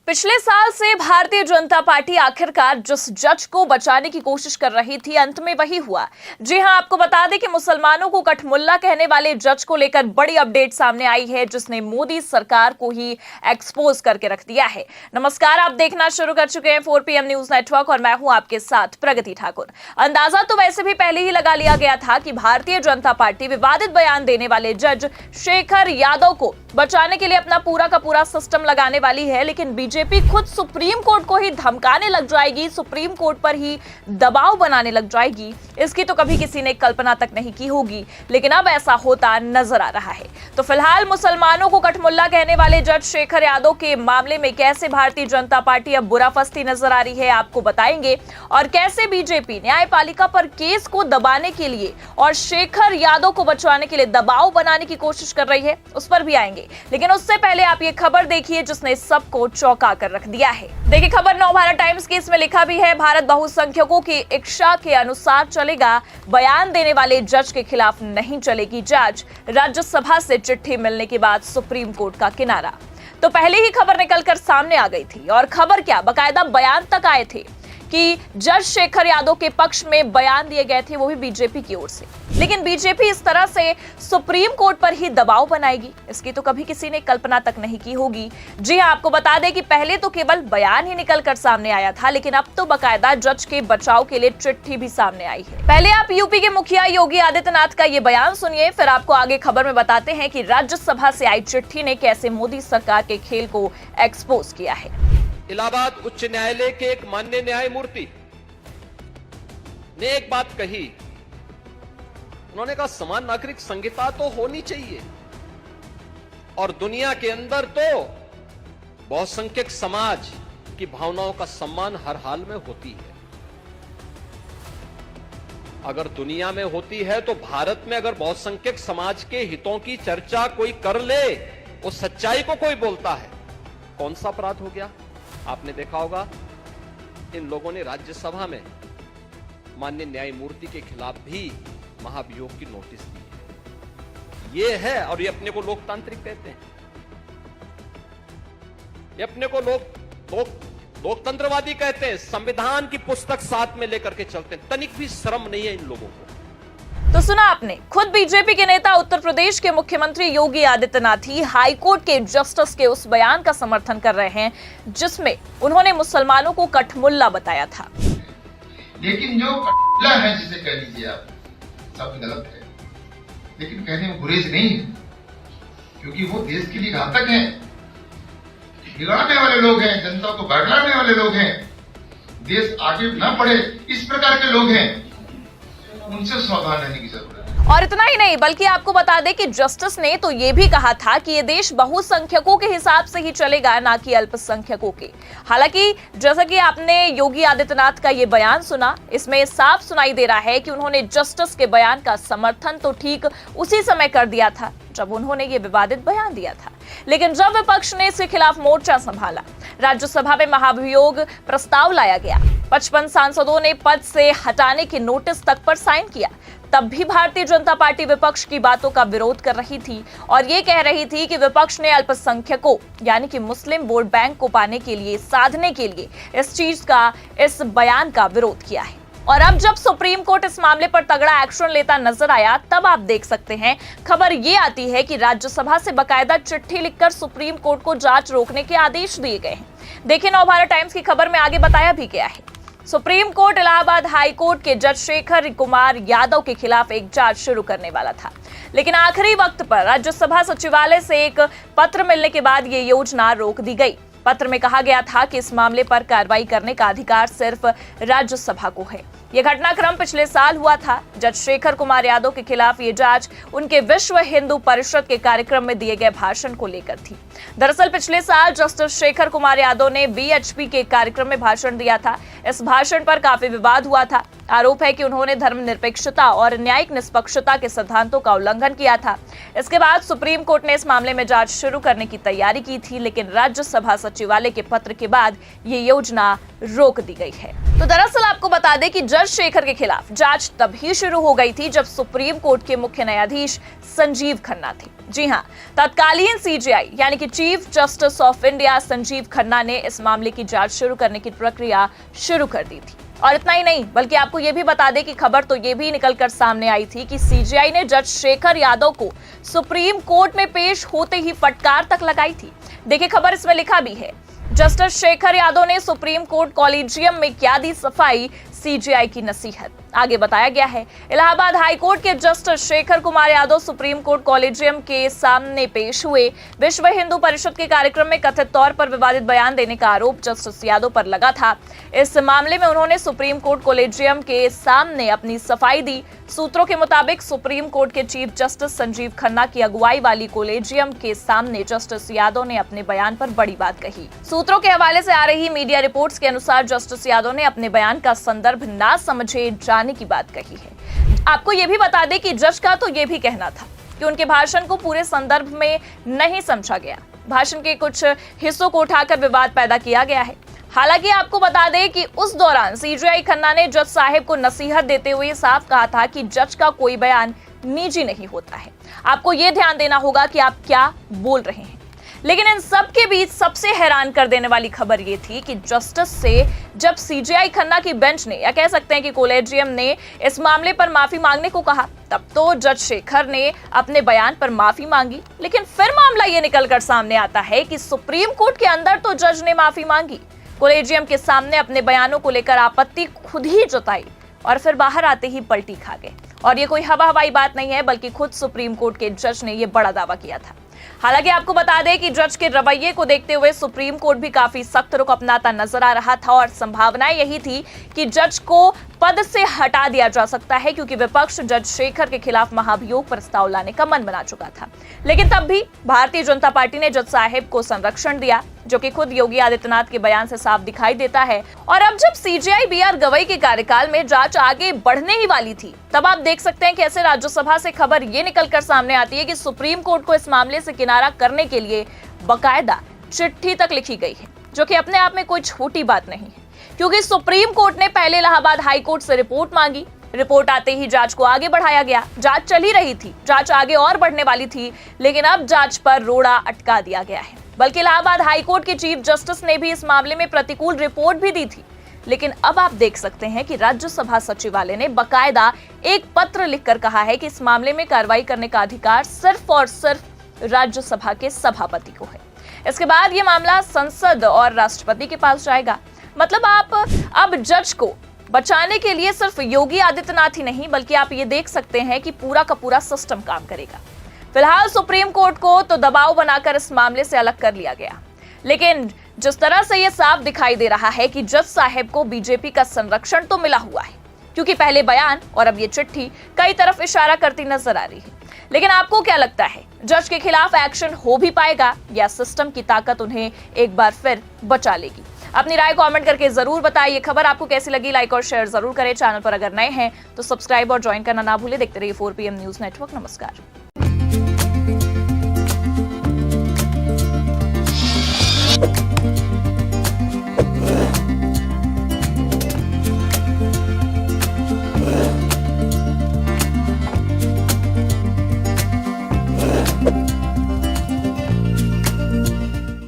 पिछले साल से भारतीय जनता पार्टी आखिरकार जिस जज को बचाने की कोशिश कर रही थी, अंत में वही हुआ। जी हां, आपको बता दें कि मुसलमानों को कठमुल्ला कहने वाले जज को लेकर बड़ी अपडेट सामने आई है, जिसने मोदी सरकार को ही एक्सपोज करके रख दिया है। नमस्कार, आप देखना शुरू कर चुके हैं 4 PM न्यूज नेटवर्क और मैं हूं आपके साथ प्रगति ठाकुर। अंदाजा तो वैसे भी पहले ही लगा लिया गया था कि भारतीय जनता पार्टी विवादित बयान देने वाले जज शेखर यादव को बचाने के लिए अपना पूरा का पूरा सिस्टम लगाने वाली है, लेकिन बीजेपी खुद सुप्रीम कोर्ट को ही धमकाने लग जाएगी, सुप्रीम कोर्ट पर ही दबाव बनाने लग जाएगी। इसकी तो कभी किसी ने कल्पना तक नहीं की होगी, लेकिन अब ऐसा होता नजर आ रहा है। तो फिलहाल मुसलमानों को कठमुल्ला कहने वाले जज शेखर यादव के मामले में कैसे भारतीय जनता पार्टी अब बुरा फंसती नजर आ रही है, आपको बताएंगे, और कैसे बीजेपी न्यायपालिका पर केस को दबाने के लिए और शेखर यादव को बचाने के लिए दबाव बनाने की कोशिश कर रही है, उस पर भी आएंगे। लेकिन उससे पहले आप ये खबर देखिए जिसने सबको चौंका कर रख दिया है। देखिए खबर नवभारत टाइम्स की, इसमें लिखा भी है, भारत बहुसंख्यकों की इच्छा के अनुसार चलेगा, बयान देने वाले जज के खिलाफ नहीं चलेगी जांच, राज्यसभा से चिट्ठी मिलने के बाद सुप्रीम कोर्ट का किनारा। तो पहले ही खबर निकलकर सामने आ गई थी, और खबर क्या, बकायदा बयान तक आए थे कि जज शेखर यादव के पक्ष में बयान दिए गए थे, वो भी बीजेपी की ओर से। लेकिन बीजेपी इस तरह से सुप्रीम कोर्ट पर ही दबाव बनाएगी, इसकी तो कभी किसी ने कल्पना तक नहीं की होगी। जी हां, आपको बता दें कि पहले तो केवल बयान ही निकलकर सामने आया था, लेकिन अब तो बकायदा जज के बचाव के लिए चिट्ठी भी सामने आई है। पहले आप यूपी के मुखिया योगी आदित्यनाथ का ये बयान सुनिए, फिर आपको आगे खबर में बताते हैं कि राज्यसभा से आई चिट्ठी ने कैसे मोदी सरकार के खेल को एक्सपोज किया है। इलाहाबाद उच्च न्यायालय के एक माननीय न्यायमूर्ति ने एक बात कही। उन्होंने कहा, समान नागरिक संहिता तो होनी चाहिए, और दुनिया के अंदर तो बहुसंख्यक समाज की भावनाओं का सम्मान हर हाल में होती है। अगर दुनिया में होती है तो भारत में अगर बहुसंख्यक समाज के हितों की चर्चा कोई कर ले, उस सच्चाई को कोई बोलता है, कौन सा अपराध हो गया? आपने देखा होगा इन लोगों ने राज्यसभा में माननीय न्यायमूर्ति के खिलाफ भी महाभियोग की नोटिस दी है। ये है, और ये अपने को लोकतांत्रिक कहते हैं, ये अपने को लोकतंत्रवादी कहते हैं, संविधान की पुस्तक साथ में लेकर के चलते हैं। तनिक भी शर्म नहीं है इन लोगों को। तो सुना आपने, खुद बीजेपी के नेता उत्तर प्रदेश के मुख्यमंत्री योगी आदित्यनाथ ही हाईकोर्ट के जस्टिस के उस बयान का समर्थन कर रहे हैं जिसमें उन्होंने मुसलमानों को कठमुल्ला बताया था। लेकिन जो कठमुल्ला है, जिसे कह लीजिए आप, सब गलत है, लेकिन कहने में गुरेज नहीं है, क्योंकि वो देश के लिए घातक हैं, बिगाड़ने वाले लोग हैं, जनता को बरगलाने वाले लोग हैं, देश आगे न बढ़े इस प्रकार के लोग हैं, उनसे सावधान रहने की जरूरत है। और इतना ही नहीं, बल्कि आपको बता दें कि जस्टिस ने तो ये भी कहा था कि ये देश बहुसंख्यकों के हिसाब से ही चलेगा, ना कि अल्पसंख्यकों के। हालांकि जैसा कि आपने योगी आदित्यनाथ का ये बयान सुना, इसमें साफ सुनाई दे रहा है कि उन्होंने जस्टिस के बयान का समर्थन तो ठीक उसी समय कर दिया था जब उन्होंने ये विवादित बयान दिया था, लेकिन जब विपक्ष ने इसके खिलाफ मोर्चा संभाला, राज्यसभा में महाभियोग प्रस्ताव लाया गया, 55 सांसदों ने पद से हटाने के नोटिस तक पर साइन किया, तब भी भारतीय जनता पार्टी विपक्ष की बातों का विरोध कर रही थी और ये कह रही थी कि विपक्ष ने अल्पसंख्यकों यानी कि मुस्लिम वोट बैंक को पाने के लिए, साधने के लिए इस बयान का विरोध किया है। और अब जब सुप्रीम कोर्ट इस मामले पर तगड़ा एक्शन लेता नजर आया, तब आप देख सकते हैं खबर ये आती है कि राज्यसभा से बकायदा चिट्ठी लिखकर सुप्रीम कोर्ट को जांच रोकने के आदेश दिए गए हैं। देखिए नवभारत टाइम्स की खबर में आगे बताया भी गया है, supreme court Allahabad high court के जज शेखर कुमार यादव के खिलाफ एक जांच शुरू करने वाला था, लेकिन आखिरी वक्त पर राज्यसभा सचिवालय से एक पत्र मिलने के बाद ये योजना रोक दी गई। पत्र में कहा गया था कि इस मामले पर कार्रवाई करने का अधिकार सिर्फ राज्यसभा को है। यह घटनाक्रम पिछले साल हुआ था। जज शेखर कुमार यादव के खिलाफ ये जांच उनके विश्व हिंदू परिषद के कार्यक्रम में दिए गए भाषण को लेकर थी। दरअसल पिछले साल जस्टिस शेखर कुमार यादव ने BHP के कार्यक्रम में भाषण दिया था। इस भाषण पर काफी विवाद हुआ था। आरोप है कि उन्होंने धर्मनिरपेक्षता और न्यायिक निष्पक्षता के सिद्धांतों का उल्लंघन किया था। इसके बाद सुप्रीम कोर्ट ने इस मामले में जांच शुरू करने की तैयारी की थी, लेकिन राज्यसभा सचिवालय के पत्र के बाद ये योजना रोक दी गई है। तो दरअसल आपको बता दें कि जज शेखर के खिलाफ जांच तभी शुरू हो गई थी जब सुप्रीम कोर्ट के मुख्य न्यायाधीश संजीव खन्ना थे। जी हां, तत्कालीन सीजेआई यानी कि chief justice of India Sanjeev Khanna ने इस मामले की जांच शुरू करने की प्रक्रिया शुरू कर दी थी। और इतना ही नहीं, बल्कि आपको यह भी बता दें कि खबर तो यह भी निकलकर सामने आई थी कि सीजेआई ने जज शेखर यादव को सुप्रीम कोर्ट में पेश होते ही फटकार तक लगाई थी। देखिए, खबर इसमें लिखा भी है, जस्टिस शेखर यादव ने सुप्रीम कोर्ट कॉलेजियम में क्या दी सफाई, सीजेआई की नसीहत। आगे बताया गया है, इलाहाबाद हाई कोर्ट के justice Shekhar Kumar Yadav supreme court collegium के सामने पेश हुए। विश्व हिंदू परिषद के कार्यक्रम में कथित तौर पर विवादित बयान देने का आरोप जस्टिस यादव पर लगा था। इस मामले में उन्होंने सुप्रीम कोर्ट कॉलेजियम के सामने अपनी सफाई दी। सूत्रों के मुताबिक सुप्रीम कोर्ट के चीफ जस्टिस संजीव खन्ना की अगुवाई वाली कॉलेजियम के सामने जस्टिस यादव ने अपने बयान पर बड़ी बात कही। सूत्रों के हवाले से आ रही मीडिया रिपोर्ट्स के अनुसार जस्टिस यादव ने अपने बयान का संदर्भ ना समझे जाने की बात कही है। आपको यह भी बता दें कि जज का तो यह भी कहना था कि उनके भाषण को पूरे संदर्भ में नहीं समझा गया। भाषण के कुछ हिस्सों को उठाकर विवाद पैदा किया गया है। हालांकि आपको बता दें कि उस दौरान सीजेआई खन्ना ने जज साहिब को नसीहत देते हुए साफ कहा था कि जज का कोई बयान निजी नहीं होता है, आपको यह ध्यान देना होगा कि आप क्या बोल रहे हैं। लेकिन इन सब के बीच सबसे हैरान कर देने वाली खबर यह थी कि जस्टिस से जब सीजेआई खन्ना की बेंच ने, या कह सकते हैं कि कॉलेजियम ने, इस मामले पर माफी मांगने को कहा, तब तो जज शेखर ने अपने बयान पर माफी मांगी। लेकिन फिर मामला यह निकलकर सामने आता है कि सुप्रीम कोर्ट के अंदर तो जज ने माफी मांगी, कॉलेजियम के सामने अपने बयानों को लेकर आपत्ति खुद ही जताई और फिर बाहर आते ही पलटी खा गए। और ये कोई हवा हवाई बात नहीं है, बल्कि खुद सुप्रीम कोर्ट के जज ने यह बड़ा दावा किया था। हालांकि आपको बता दें कि जज के रवैये को देखते हुए सुप्रीम कोर्ट भी काफी सख्त रुख अपनाता नजर आ रहा था और संभावना यही थी कि जज को पद से हटा दिया जा सकता है, क्योंकि विपक्ष जज शेखर के खिलाफ महाभियोग प्रस्ताव लाने का मन बना चुका था। लेकिन तब भी भारतीय जनता पार्टी ने जज साहिब को संरक्षण दिया, जो कि खुद योगी आदित्यनाथ के बयान से साफ दिखाई देता है। और अब जब सीजेआई बीआर गवई के कार्यकाल में जांच आगे बढ़ने ही वाली थी, तब आप देख सकते हैं कि ऐसे राज्यसभा से खबर ये निकलकर सामने आती है कि सुप्रीम कोर्ट को इस मामले से किनारा करने के लिए बकायदा चिट्ठी तक लिखी गई है, जो कि अपने आप में कोई छोटी बात नहीं है, क्योंकि सुप्रीम कोर्ट ने पहले इलाहाबाद हाई कोर्ट से रिपोर्ट मांगी। रिपोर्ट आते ही जांच को आगे बढ़ाया गया। जांच चल ही रही थी, जांच आगे और बढ़ने वाली थी, लेकिन अब जांच पर रोड़ा अटका दिया गया है। बल्कि इलाहाबाद हाई कोर्ट के चीफ जस्टिस ने भी इस मामले में प्रतिकूल रिपोर्ट भी दी थी। लेकिन अब आप देख सकते हैं कि राज्यसभा सचिवालय ने बकायदा एक पत्र लिखकर कहा है कि इस मामले में कार्रवाई करने का अधिकार सिर्फ और सिर्फ राज्यसभा के सभापति को है। इसके बाद ये मामला संसद और राष्ट्रपति के पास जाएगा। मतलब आप अब जज को बचाने के लिए सिर्फ योगी आदित्यनाथ ही नहीं, बल्कि आप ये देख सकते हैं कि पूरा का पूरा सिस्टम काम करेगा। फिलहाल सुप्रीम कोर्ट को तो दबाव बनाकर इस मामले से अलग कर लिया गया, लेकिन जिस तरह से यह साफ दिखाई दे रहा है कि जज साहिब को बीजेपी का संरक्षण तो मिला हुआ है, क्योंकि पहले बयान और अब ये चिट्ठी कई तरफ इशारा करती नजर आ रही है। लेकिन आपको क्या लगता है, जज के खिलाफ एक्शन हो भी पाएगा या सिस्टम की ताकत उन्हें एक बार फिर बचा लेगी? अपनी राय कमेंट करके जरूर बताइए। खबर आपको कैसी लगी, लाइक और शेयर जरूर करें। चैनल पर अगर नए हैं तो सब्सक्राइब और ज्वाइन करना ना भूलें। देखते रहिए 4PM न्यूज नेटवर्क। नमस्कार।